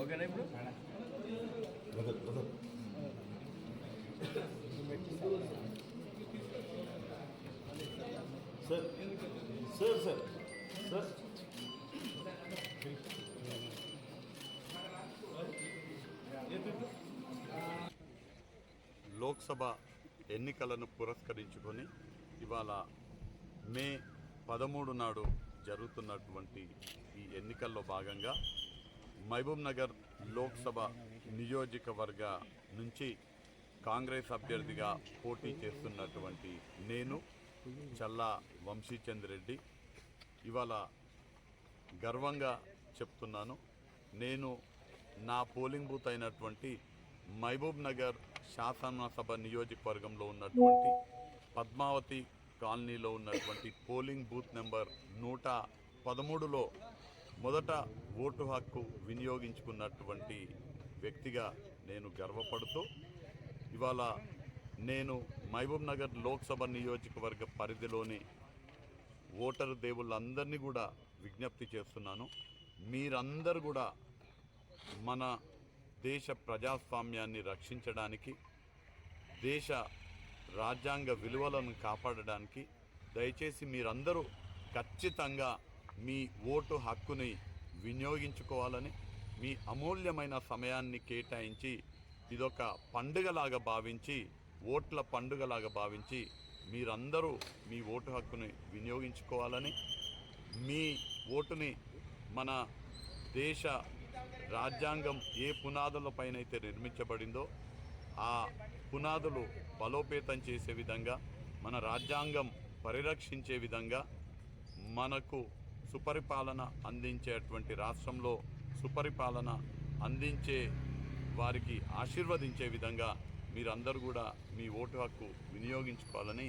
ఓకేనా ఇప్పుడు sir sir sir sir Lok Sabha ఎన్నికలను పురస్కరించుకొని ఇవాళ మే 13 నాడు జరుగుతున్నటువంటి ఈ ఎన్నికల్లో భాగంగా మహబూబ్ నగర్ లోక్సభ నియోజకవర్గ నుంచి కాంగ్రెస్ అభ్యర్థిగా పోటీ చేస్తున్నటువంటి నేను చల్లా వంశీచంద్ రెడ్డి ఇవాళ గర్వంగా చెప్తున్నాను. నేను నా పోలింగ్ బూత్ అయినటువంటి మహబూబ్ నగర్ శాసనసభ నియోజకవర్గంలో ఉన్నటువంటి పద్మావతి కాలనీలో ఉన్నటువంటి పోలింగ్ బూత్ నెంబర్ 113లో మొదట ఓటు హక్కు వినియోగించుకున్నటువంటి వ్యక్తిగా నేను గర్వపడుతూ ఇవాళ నేను మహబూబ్ నగర్ లోక్సభ నియోజకవర్గ పరిధిలోని ఓటరు దేవుళ్ళందరినీ కూడా విజ్ఞప్తి చేస్తున్నాను. మీరందరూ కూడా మన దేశ ప్రజాస్వామ్యాన్ని రక్షించడానికి, దేశ రాజ్యాంగ విలువలను కాపాడడానికి దయచేసి మీరందరూ ఖచ్చితంగా మీ ఓటు హక్కుని వినియోగించుకోవాలని, మీ అమూల్యమైన సమయాన్ని కేటాయించి ఇదొక పండుగలాగా భావించి, ఓట్ల పండుగలాగా భావించి మీరందరూ మీ ఓటు హక్కుని వినియోగించుకోవాలని, మీ ఓటుని మన దేశ రాజ్యాంగం ఏ పునాదులపైనైతే నిర్మించబడిందో ఆ పునాదులు బలోపేతం చేసే విధంగా, మన రాజ్యాంగం పరిరక్షించే విధంగా, మనకు సుపరిపాలన అందించేటువంటి రాష్ట్రంలో సుపరిపాలన అందించే వారికి ఆశీర్వదించే విధంగా మీరందరూ కూడా మీ ఓటు హక్కు వినియోగించుకోవాలని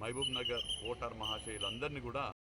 మహబూబ్ నగర్ ఓటర్ మహాశయులందరినీ కూడా